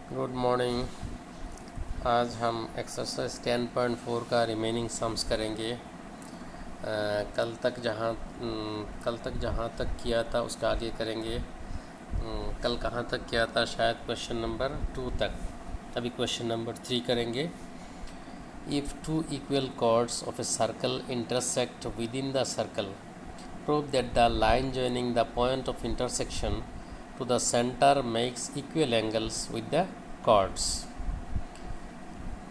Good morning. आज हम exercise 10.4 का रिमेनिंग सम्स करेंगे। कल तक जहाँ तक किया था उसका आगे करेंगे। कल कहाँ तक किया था, शायद क्वेश्चन नंबर 2 तक। अभी क्वेश्चन नंबर 3 करेंगे। If two equal chords of a circle intersect within the circle, prove that the line joining the point of intersection to the center makes equal angles with the chords।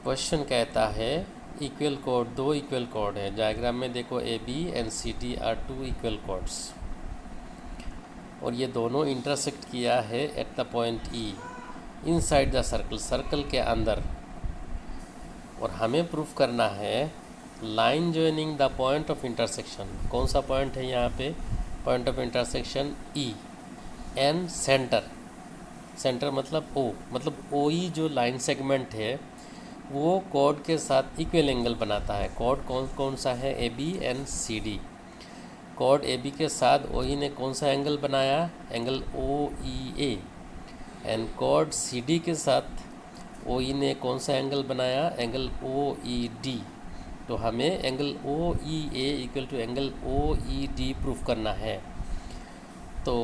Question कहता है equal chord, दो equal chord है। Diagram में देखो A B and C D are two equal chords, और ये दोनों intersect किया है at the point E inside the circle, circle के अंदर। और हमें प्रूफ करना है line joining the point of intersection. कौन सा पॉइंट है यहाँ पे? Point of intersection E and centre. Centre मतलब ओ, मतलब ओ ई जो लाइन सेगमेंट है वो कॉर्ड के साथ इक्वल एंगल बनाता है। कॉर्ड कौन कौन सा है? A B and C D. Chord A B के साथ ओ ई ने कौन सा एंगल बनाया? Angle O E A. And chord C D के साथ ओ ई ने कौन सा एंगल बनाया? Angle O E D. तो हमें angle O E A equal to angle O E D proof करना है। तो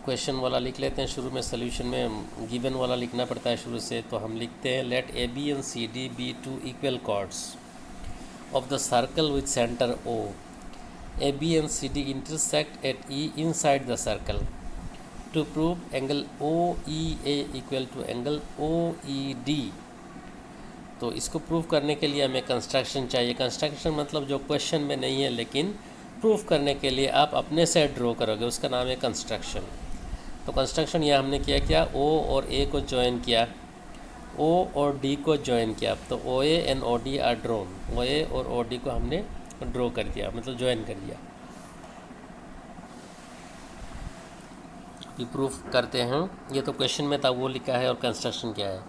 क्वेश्चन वाला लिख लेते हैं शुरू में। सोल्यूशन में गिवन वाला लिखना पड़ता है शुरू से। तो हम लिखते हैं let A B and C D be two equal chords of the circle with centre O. A B and C D intersect at E inside the circle. To prove angle O E A equal to angle O E D. तो इसको prove करने के लिए हमें construction चाहिए। Construction मतलब जो question में नहीं है, लेकिन प्रूफ करने के लिए आप अपने से ड्रॉ करोगे, उसका नाम है कंस्ट्रक्शन। तो कंस्ट्रक्शन यह हमने क्या ओ और ए को ज्वाइन किया, ओ और डी को ज्वाइन किया। तो O A and O D R drawn. O A और ओ डी को हमने ड्रॉ कर दिया, मतलब ज्वाइन कर दिया। ये प्रूफ करते हैं। ये तो क्वेश्चन में था, वो लिखा है। और कंस्ट्रक्शन क्या है?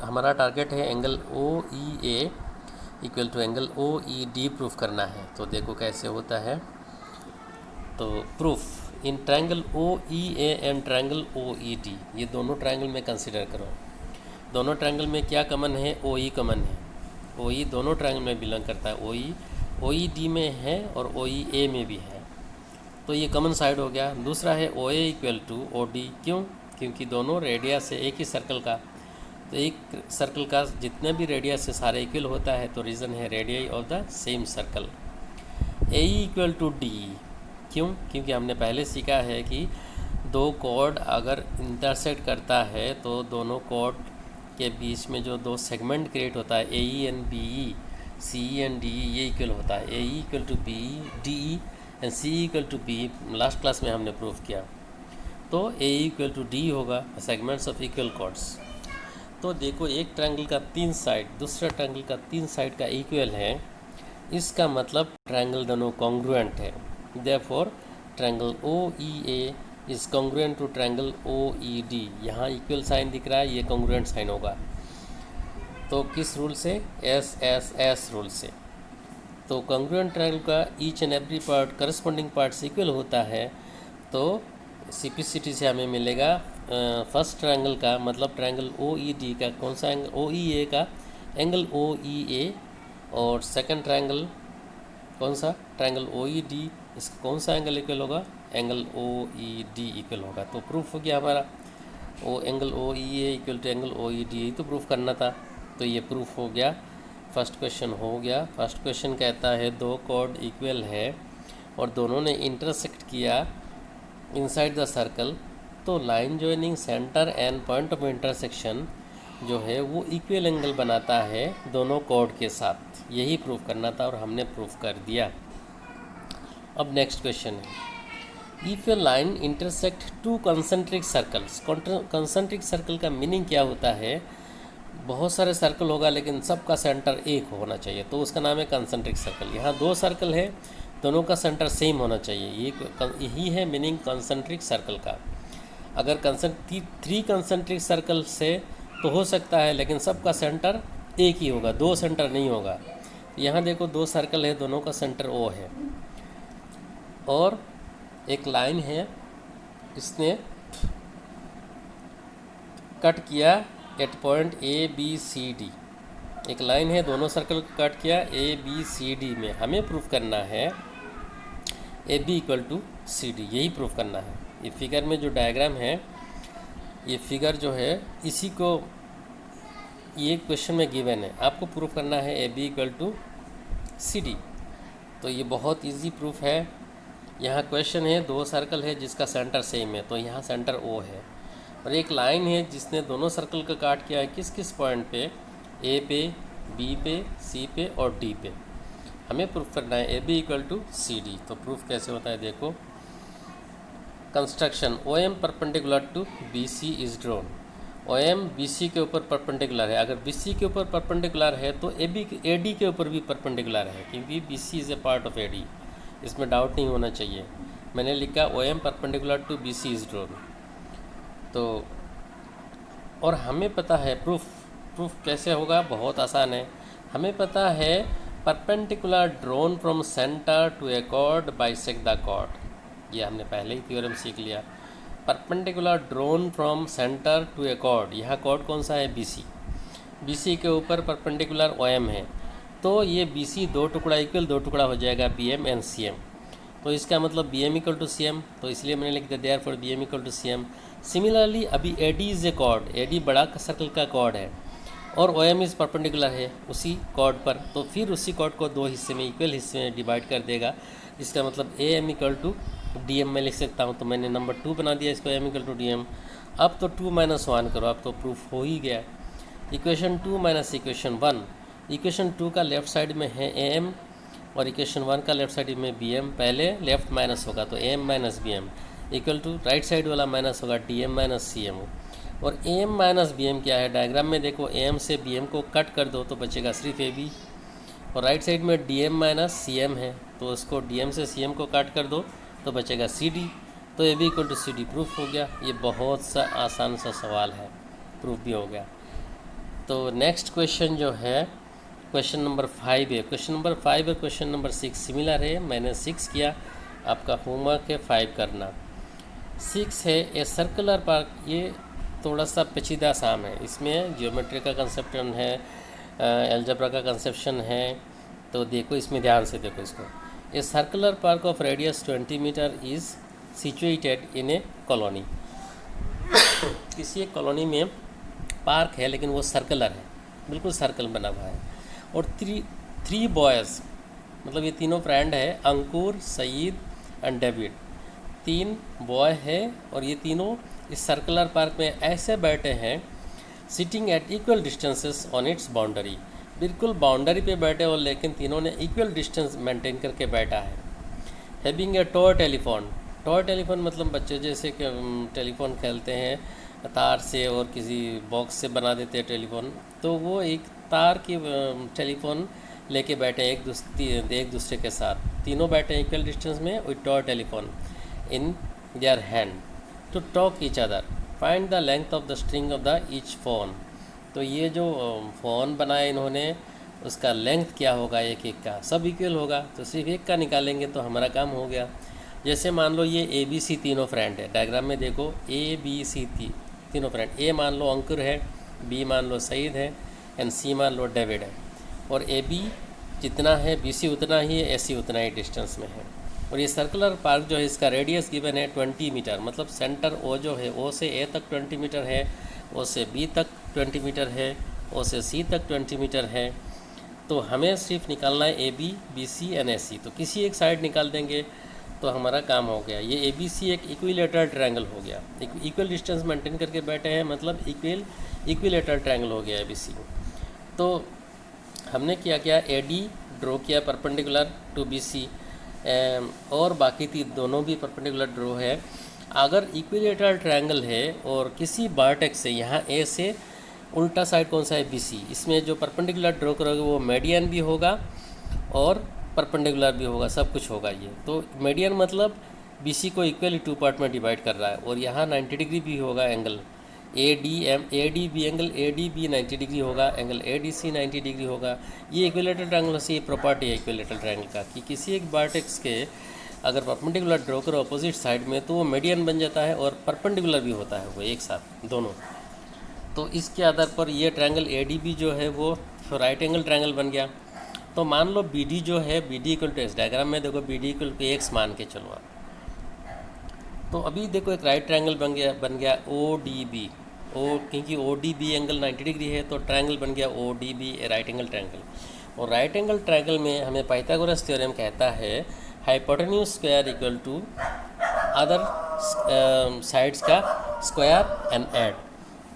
हमारा टारगेट है angle O E A equal to angle O E D proof करना है। तो देखो कैसे होता है। तो proof in triangle O E A and triangle O E D, ये दोनों ट्रायंगल में कंसिडर करो। दोनों ट्रायंगल में क्या कॉमन है? ओ ई कॉमन है। ओ ई दोनों ट्रायंगल में बिलोंग करता है। ओ ई डी में है और ओ ई ए में भी है, तो ये कॉमन साइड हो गया। दूसरा है ओ ए इक्वल टू ओ डी। क्यों? क्योंकि दोनों रेडियस है एक ही सर्कल का। तो एक सर्कल का जितने भी रेडियस है सारे इक्वल होता है, तो रीज़न है radius of the same circle. A equal to D. क्यों? क्योंकि हमने पहले सीखा है कि दो कॉर्ड अगर इंटरसेक्ट करता है तो दोनों कॉर्ड के बीच में जो दो सेगमेंट क्रिएट होता है, A E and B E, C E and D E, ये इक्वल होता है। A E equal to B E, D E and C E equal to B. Last class में हमने प्रूफ किया। तो ए इक्वल टू डी होगा, segments of equal chords. तो देखो, एक ट्रायंगल का 3 साइड दूसरा ट्रायंगल का 3 साइड का इक्वल है, इसका मतलब ट्रायंगल दोनों कॉन्ग्रुएंट है। Therefore triangle O E A is congruent to triangle O E D. यहाँ इक्वल साइन दिख रहा है, ये कॉन्ग्रुएंट साइन होगा। तो किस रूल से? एस एस एस रूल से। तो कॉन्ग्रुएंट ट्रायंगल का each and every part corresponding parts equal होता है। तो सिंपलिसिटी से हमें मिलेगा फर्स्ट ट्रायंगल का, मतलब ट्रायंगल ओ ई डी का कौन सा एंगल? ओ ई ए का एंगल ओ ई ए। और सेकंड ट्रायंगल कौन सा? ट्रायंगल ओ ई डी, इसका कौन सा एंगल इक्वल होगा? Angle O E D equal होगा। तो प्रूफ हो गया हमारा। O angle O E A equal to angle O E D, यही तो प्रूफ करना था। तो ये प्रूफ हो गया। फर्स्ट क्वेश्चन हो गया। फर्स्ट क्वेश्चन कहता है दो कॉर्ड इक्वल है और दोनों ने इंटरसेक्ट किया इनसाइड द सर्कल, तो line joining centre and point of intersection जो है वो इक्वल एंगल बनाता है दोनों कॉर्ड के साथ। यही प्रूफ करना था और हमने प्रूफ कर दिया। अब नेक्स्ट क्वेश्चन है, if A line intersect two concentric circles. Concentric circle का मीनिंग क्या होता है? बहुत सारे सर्कल होगा लेकिन सबका सेंटर एक होना चाहिए, तो उसका नाम है कंसेंट्रिक सर्कल। यहाँ दो सर्कल है, दोनों का सेंटर सेम होना चाहिए, यही है मीनिंग कंसेंट्रिक सर्कल का। अगर थ्री कंसेंट्रिक सर्कल से तो हो सकता है, लेकिन सबका सेंटर एक ही होगा, दो सेंटर नहीं होगा। यहाँ देखो दो सर्कल है, दोनों का सेंटर ओ है और एक लाइन है, इसने कट किया एट पॉइंट ABCD, एक लाइन है, दोनों सर्कल को काट किया ABCD में, हमें प्रूफ करना है AB इक्वल टू CD, यही प्रूफ करना है। ये फिगर में जो डायग्राम है, ये फिगर जो है इसी को, ये क्वेश्चन में गिवन है, आपको प्रूफ करना है AB इक्वल टू CD। तो ये बहुत इजी प्रूफ है। यहाँ क्वेश्चन है, दो सर्कल है जिसका सेंटर सेम है, तो यहाँ सेंटर O है, और एक लाइन है जिसने दोनों सर्कल का काट किया है किस किस पॉइंट पे, A पे, B पे, C पे और D पे। हमें प्रूफ करना है AB इक्वल टू CD। तो प्रूफ कैसे होता है देखो, construction OM perpendicular to BC is drawn. OM BC के ऊपर परपेंडिकुलर है, अगर BC के ऊपर परपेंडिकुलर है तो AD के ऊपर भी परपेंडिकुलर है, क्योंकि BC is a part of AD, इसमें डाउट नहीं होना चाहिए। मैंने लिखा OM perpendicular to BC is drawn. तो और हमें पता है प्रूफ कैसे होगा, बहुत आसान है। हमें पता है perpendicular drawn from centre to a chord bisect the chord, ये हमने पहले ही थ्योरम सीख लिया। Perpendicular drawn from centre to a chord, यहाँ कॉर्ड कौन सा है, BC के ऊपर परपेंडिकुलर OM है, तो ये BC दो टुकड़ा इक्वल, दो टुकड़ा हो जाएगा BM एंड CM। तो इसका मतलब BM इक्वल टू CM, तो इसलिए मैंने लिख दिया therefore BM equal to CM। Similarly अभी AD is a chord, AD बड़ा सर्कल का कॉर्ड है और OM इज़ परपेंडिकुलर है उसी कॉर्ड पर, तो फिर उसी कॉर्ड को दो हिस्से में, इक्वल हिस्से में डिवाइड कर देगा। इसका मतलब AM इक्वल टू DM मैं लिख सकता हूँ, तो मैंने नंबर 2 बना दिया इसको, M इक्वल टू DM। अब तो 2 - 1 करो, अब तो प्रूफ हो ही गया। इक्वेशन 2 माइनस इक्वेशन 1, इक्वेशन 2 का लेफ्ट साइड में है AM और इक्वेशन 1 का लेफ्ट साइड में BM। पहले लेफ्ट माइनस होगा तो AM minus BM equal to right side वाला माइनस होगा DM माइनस CM। और AM माइनस BM क्या है, डायग्राम में देखो AM से BM को कट कर दो तो बचेगा सिर्फ AB, और राइट साइड में DM माइनस CM है, तो उसको DM से CM को काट कर दो तो बचेगा CD। तो AB equal to CD proof हो गया। ये बहुत सा आसान सा सवाल है, प्रूफ भी हो गया। तो नेक्स्ट क्वेश्चन जो है क्वेश्चन नंबर 5 है। क्वेश्चन नंबर 5 और क्वेश्चन नंबर 6 सिमिलर है, मैंने 6 किया, आपका होमवर्क है 5 करना। 6 है ए सर्कुलर पार्क, ये थोड़ा सा पेचीदा साम है, इसमें ज्योमेट्री का कंसेप्शन है, एल्जेब्रा का कंसेप्शन है, तो देखो इसमें ध्यान से देखो इसको। A circular park of radius 20 metre is situated in a colony. किसी एक कॉलोनी में पार्क है लेकिन वो सर्कुलर है, बिल्कुल सर्कल बना हुआ है, और थ्री बॉयज़, मतलब ये तीनों फ्रेंड है, अंकुर, सईद एंड डेविड, 3 बॉय है और ये तीनों इस सर्कुलर पार्क में ऐसे बैठे हैं, sitting at equal distances on it's boundary, बिल्कुल बाउंड्री पे बैठे और लेकिन तीनों ने इक्वल डिस्टेंस मेंटेन करके बैठा है। Having a toy telephone, toy telephone मतलब बच्चे जैसे कि टेलीफोन खेलते हैं तार से और किसी बॉक्स से बना देते हैं टेलीफोन, तो वो एक तार की टेलीफोन लेके बैठे एक दूसरे के साथ, तीनों बैठे इक्वल डिस्टेंस में with toy telephone in their hand to talk each other, find the length of the string of the each phone. तो ये जो फ़ोन बनाया इन्होंने, उसका लेंथ क्या होगा, एक एक का, सब इक्वल होगा, तो सिर्फ एक का निकालेंगे तो हमारा काम हो गया। जैसे मान लो ये ABC तीनों फ्रेंड है, डायग्राम में देखो ABC तीनों फ्रेंड, A मान लो अंकुर है, B मान लो सईद है एंड C मान लो डेविड है, और AB जितना है BC उतना ही है, AC उतना ही डिस्टेंस में है। और ये सर्कुलर पार्क जो है इसका रेडियस गिवन है 20 मीटर, मतलब सेंटर O जो है O से A तक 20 मीटर है, O से B तक 20 मीटर है, O से C तक 20 मीटर है। तो हमें सिर्फ निकालना है AB, BC एंड AC, तो किसी एक साइड निकाल देंगे तो हमारा काम हो गया। ये ABC एक इक्विलेटरल ट्रायंगल हो गया, इक्वल डिस्टेंस मेंटेन करके बैठे हैं, मतलब इक्विलेटरल ट्रायंगल हो गया ABC। तो हमने क्या AD ड्रॉ किया परपेंडिकुलर टू BC, और बाकी दोनों भी परपेंडिकुलर ड्रॉ है। अगर इक्विलेटरल ट्रायंगल है और किसी वर्टेक्स से, यहाँ A से उल्टा साइड कौन सा है, BC, इसमें जो परपेंडिकुलर ड्रॉ करोगे वो मीडियन भी होगा और परपेंडिकुलर भी होगा, सब कुछ होगा ये। तो मीडियन मतलब BC को इक्वली 2 पार्ट में डिवाइड कर रहा है, और यहाँ 90 डिग्री भी होगा angle ADB angle ADB 90 degree होगा, एंगल ADC 90 डिग्री होगा। ये इक्विलेटरल ट्रायंगल से ये प्रॉपर्टी है इक्विलेटरल ट्रायंगल का कि किसी एक वर्टेक्स के अगर परपेंडिकुलर ड्रॉ करो अपोजिट साइड में तो वो मीडियन बन जाता है और परपेंडिकुलर भी होता है वो एक साथ दोनों। तो इसके आधार पर ये ट्रायंगल ए डी बी जो है वो राइट एंगल ट्रायंगल बन गया। तो मान लो बी डी जो है B D equal to X, diagram में देखो B D equal to X मान के चलो आप। तो अभी देखो एक राइट ट्रायंगल बन गया ओ डी बी, ओ क्योंकि O D B angle 90 degree है तो ट्रायंगल बन गया O D B, right angle triangle. और राइट एंगल ट्रायंगल में हमें पाइथागोरस थ्योरम कहता है hypotenuse square equal to other sides का स्क्वायर एंड ऐड।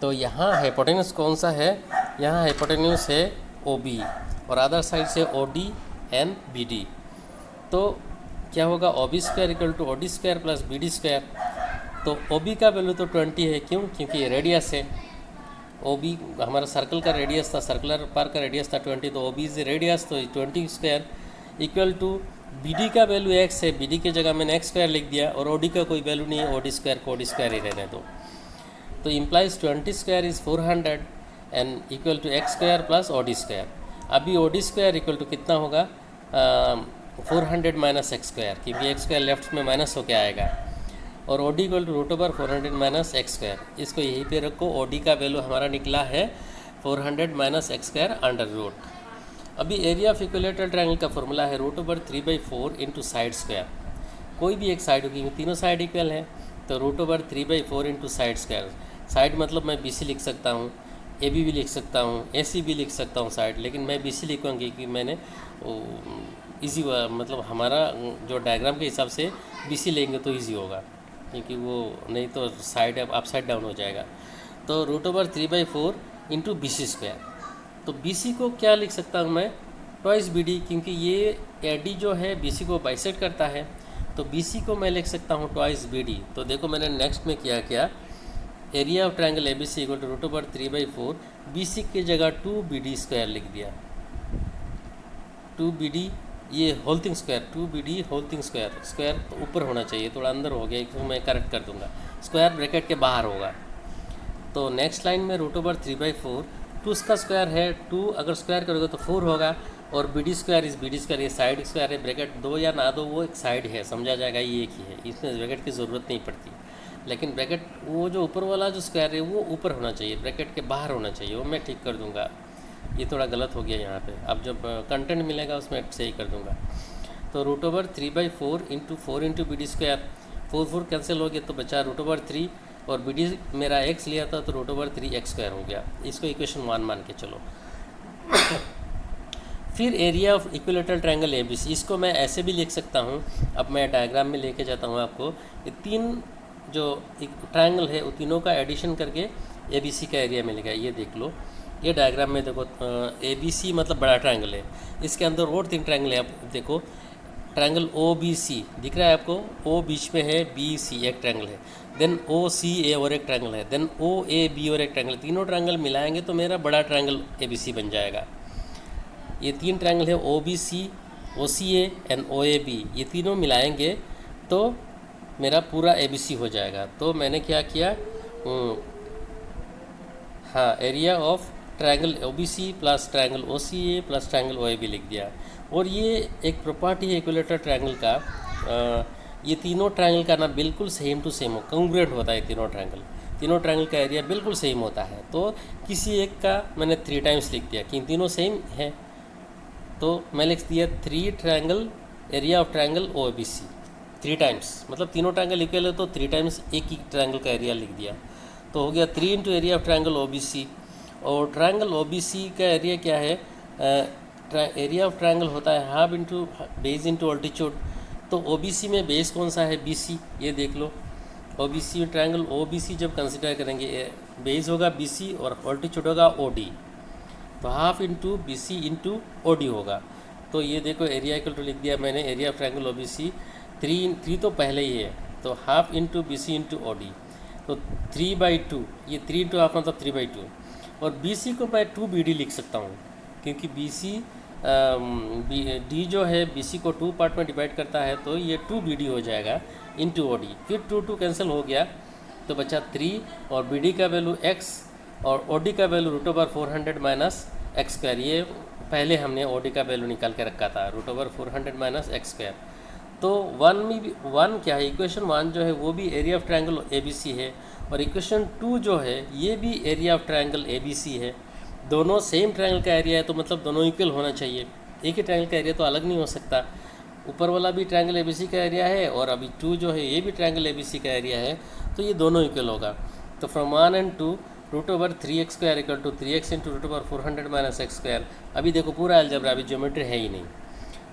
तो यहाँ हाइपोटेन्यूज कौन सा है, यहाँ हाइपोटेन्यूज है ओ बी और अदर साइड से O D and B D. तो क्या होगा, O B square equal to O D square plus B D square. तो ओ बी का वैल्यू तो 20 है, क्यों, क्योंकि ये रेडियस है। ओ बी हमारा सर्कल का रेडियस था, सर्कुलर पार्क का रेडियस था 20, तो ओ बी इज रेडियस, तो 20 square equal to B D का वैल्यू एक्स है, बी डी की जगह मैंने एक्स स्क्वायर लिख दिया, और ओ डी का कोई वैल्यू नहीं है, ओ डी स्क्वायर को ओ डी स्क्वायर ही रहने दो। तो implies 20 square is 400 and equal to X square plus O D square. अभी O D square equal to कितना होगा, 400 माइनस एक्स स्क्वायर, क्योंकि एक्स स्क्वायर लेफ्ट में माइनस होकर आएगा, और O D equal to root over 400 minus X square. इसको यहीं पे रखो, ओ डी का वैल्यू हमारा निकला है 400 minus X square under root. अभी एरिया ऑफ इक्विलेटरल ट्रायंगल का फॉर्मूला है root over 3/4 into side square. कोई भी एक साइड होगी, तीनों साइड इक्वल है, तो root over 3/4 into side square. Side मतलब मैं बी सी लिख सकता हूँ, ए बी भी लिख सकता हूँ, ए सी भी लिख सकता हूँ साइड, लेकिन मैं बी सी लिखूँगी क्योंकि मैंने ईजी मतलब हमारा जो डायग्राम के हिसाब से बी सी लेंगे तो ईजी होगा, क्योंकि वो नहीं तो साइड अपसाइड डाउन हो जाएगा। तो root over 3/4 into B C square. तो बी सी को क्या लिख सकता हूँ मैं, ट्वाइस बी डी, क्योंकि ये ए डी जो है बी सी को बाइसेक्ट करता है, तो बी सी को मैं लिख सकता हूँ ट्वाइस बी डी। तो देखो मैंने नेक्स्ट में क्या area of triangle A B C equal to root over 3/4, B C की जगह 2 बी डी स्क्वायर लिख दिया, 2 बी डी ये whole thing square, 2 B D whole thing square. Square तो ऊपर होना चाहिए, थोड़ा अंदर हो गया, इसको मैं करेक्ट कर दूंगा, स्क्वायर ब्रैकेट के बाहर होगा। तो नेक्स्ट लाइन में रूट ओवर 3/4, 2 का स्क्वायर है, 2 अगर स्क्वायर करोगे तो 4 होगा, और बी डी स्क्वायर इस बी डी स्क्वायर, ये साइड स्क्वायर है, ब्रैकेट दो या ना दो वो एक साइड है, समझा जाएगा ये एक ही है, इसमें ब्रैकेट की ज़रूरत नहीं पड़ती। लेकिन ब्रैकेट वो जो ऊपर वाला जो स्क्वायर है वो ऊपर होना चाहिए, ब्रैकेट के बाहर होना चाहिए, वो मैं ठीक कर दूंगा। ये थोड़ा गलत हो गया यहाँ पे, अब जब कंटेंट मिलेगा उसमें सही कर दूंगा। तो root over 3/4 into 4 into B D square, 4 cancel हो गया तो बचा रूट ओवर 3, और बी डी मेरा एक्स लिया था तो रूट ओवर 3x स्क्वायर हो गया। इसको इक्वेशन 1 मान के चलो। फिर area of equilateral triangle A B C, इसको मैं ऐसे भी लिख सकता हूँ, अब मैं डायग्राम में लेके जाता हूँ आपको। ये 3 जो ट्रायंगल है वो तीनों का एडिशन करके ए बी सी का एरिया मिलेगा। ये देख लो, ये डायग्राम में देखो, ए बी सी मतलब बड़ा ट्रायंगल है, इसके अंदर और 3 ट्रायंगल है। आप देखो ट्रायंगल ओ बी सी दिख रहा है आपको, ओ बीच में है, बी सी एक ट्रायंगल है, देन ओ सी ए और एक ट्रायंगल है, देन ओ ए बी और एक ट्रायंगल, तीनों ट्रायंगल मिलाएंगे तो मेरा बड़ा ट्रायंगल ए बी सी बन जाएगा। ये 3 ट्रायंगल है, O B C, O C A and O A B, ये तीनों मिलाएंगे तो मेरा पूरा ए बी सी हो जाएगा। तो मैंने क्या किया, हाँ, area of triangle O B C plus triangle O C A plus triangle O A B लिख दिया। और ये एक प्रॉपर्टी है इक्विलेटरल ट्रायंगल का, ये तीनों ट्रायंगल का ना बिल्कुल सेम टू सेम हो, कंग्रुएंट होता है तीनों ट्रायंगल का एरिया बिल्कुल सेम होता है। तो किसी एक का मैंने 3 टाइम्स लिख दिया कि तीनों सेम है, तो मैं लिख दिया 3 triangle area of triangle O B C 3 times, मतलब तीनों ट्रायंगल इक्वल है तो 3 टाइम्स एक ही ट्रायंगल का एरिया लिख दिया। तो हो गया 3 into area of triangle O B C. और ट्रायंगल ओ बी सी का एरिया क्या है, एरिया ऑफ ट्रायंगल होता है half into base into altitude. तो ओ बी सी में बेस कौन सा है, बी सी, ये देख लो। O B C triangle O B C जब कंसिडर करेंगे, बेस होगा बी सी और ऑल्टीट्यूड होगा ओ डी, तो half into B C into O D होगा। तो ये देखो एरिया इक्वल टू लिख दिया मैंने, area of triangle O B C 3 तो पहले ही है, तो half into B C into O D, तो 3/2, ये 3 इंटू हाफ मतलब 3/2। और बी सी को मैं 2 बी डी लिख सकता हूँ, क्योंकि बी सी डी जो है बी सी को 2 पार्ट में डिवाइड करता है, तो ये 2 बी डी हो जाएगा इंटू ओ डी। फिर 2 कैंसिल हो गया तो बचा 3, और बी डी का वैल्यू x और ओ डी का value root over 400 minus X square. ये पहले हमने ओ डी का वैल्यू निकाल के रखा था, root over 400 minus X square. तो वन में भी वन क्या है, इक्वेशन वन जो है वो भी एरिया ऑफ ट्रायंगल ABC है, और इक्वेशन टू जो है ये भी एरिया ऑफ ट्रायंगल ABC है। दोनों सेम ट्रायंगल का एरिया है, तो मतलब दोनों इक्वल होना चाहिए। एक ही ट्रायंगल का एरिया तो अलग नहीं हो सकता। ऊपर वाला भी ट्रायंगल ABC का एरिया है, और अभी टू जो है ये भी ट्रायंगल ABC का एरिया है, तो ये दोनों इक्वल होगा। तो from 1 and 2 √3x² equal to 3x into √400 minus x²। अभी देखो पूरा अलजेब्रा, अभी ज्योमेट्री है ही नहीं,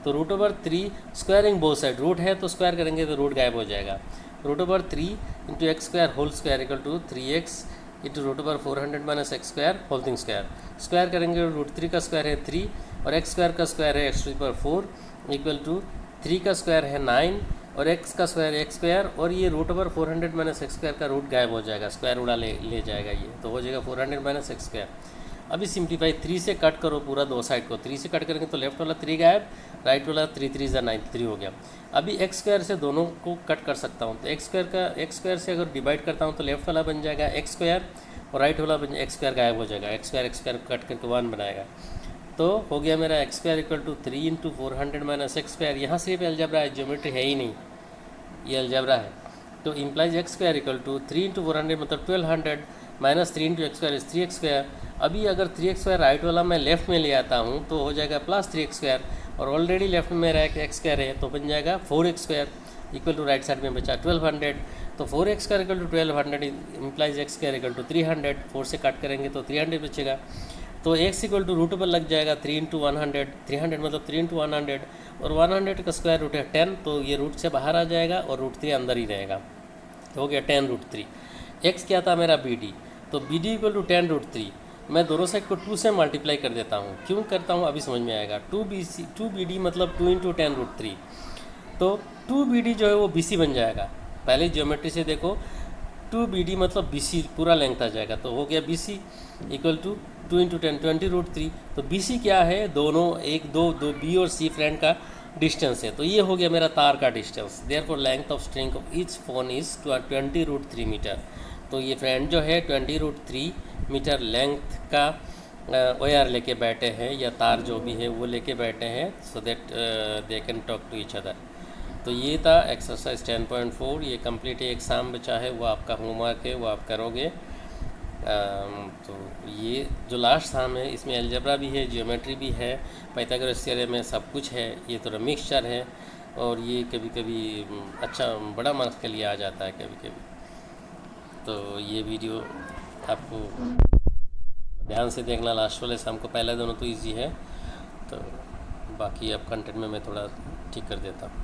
तो √3 स्क्वायरिंग बोथ साइड, रूट है तो स्क्वायर करेंगे तो रूट गायब हो जाएगा। √3 into x² whole square equal to 3x into √400 minus x² whole thing square. Square करेंगे √3 का स्क्वायर है 3, और x² का स्क्वायर है x⁴ इक्वल टू 3 का स्क्वायर है 9, और x का स्क्वायर x², और ये √400 माइनस x² का रूट गायब हो जाएगा, स्क्वायर उड़ा ले जाएगा ये, तो हो जाएगा 400 माइनस x²। अभी सिंप्लीफाई 3 से कट करो पूरा दो साइड को, 3 से कट करेंगे तो लेफ्ट वाला 3 गायब, राइट वाला 3 3 ज़ा 9 3 हो गया। अभी x² से दोनों को कट कर सकता हूँ, तो x² से अगर डिवाइड करता हूँ तो लेफ्ट वाला बन जाएगा x², और राइट वाला बन x² गायब हो जाएगा, x² कट करके 1 बनाएगा। तो हो गया मेरा x² equal to 3 into 400 minus x²। यहाँ सिर्फ अलजेब्रा है, ज्योमेट्री है ही नहीं, ये अलजेब्रा है। तो implies x² equal to 3 into 400 मतलब 1200 minus 3 into x² is 3x²। अभी अगर 3x² राइट वाला मैं लेफ्ट में ले आता हूँ तो हो जाएगा प्लस 3x², और ऑलरेडी लेफ्ट में मेरा x² है तो बन जाएगा 4x² equal to right side में बचा 1200। तो 4x² equal to 1200 implies x² equal to 300, 4 से कट करेंगे तो 300 बचेगा। तो x इक्वल टू रूट पर लग जाएगा 3 इंटू 100, 300 मतलब 3 इंटू 100, और 100 का स्क्वायर रूट है 10, तो ये रूट से बाहर आ जाएगा और √3 अंदर ही रहेगा, तो हो गया 10√3। x क्या था मेरा BD, तो BD इक्वल टू 10√3। मैं दोनों साइड को 2 से मल्टीप्लाई कर देता हूँ, क्यों करता हूँ अभी समझ में आएगा। 2BD मतलब 2 इंटू 10√3, तो 2BD जो है वो BC बन जाएगा। पहले ज्योमेट्री से देखो, 2BD मतलब BC पूरा लेंथ आ जाएगा, तो हो गया BC इक्वल टू 2 इंटू 10 20√3। तो BC क्या है, दोनों एक दो B और C फ्रेंड का डिस्टेंस है, तो ये हो गया मेरा तार का distance. Therefore length of string of each phone is 20√3 metre. तो ये फ्रेंड जो है 20√3 मीटर लेंथ का वायर लेके बैठे हैं, या तार जो भी है वो लेके बैठे हैं, so that they can talk to each other. तो ये था एक्सरसाइज 10.4, ये कंप्लीट है, एग्ज़ाम बचा है, वो आपका होमवर्क है, वो आप करोगे। तो ये जो लास्ट साम है इसमें अलजेब्रा भी है, ज्योमेट्री भी है, पाइथागोरस थ्योरम में सब कुछ है, ये थोड़ा मिक्सचर है, और ये कभी कभी अच्छा बड़ा मार्क्स के लिए आ जाता है कभी कभी। तो ये वीडियो आपको ध्यान से देखना, लास्ट वाले शाम को, पहले दोनों तो इजी है, तो बाकी अब कंटेंट में मैं थोड़ा ठीक कर देता हूँ।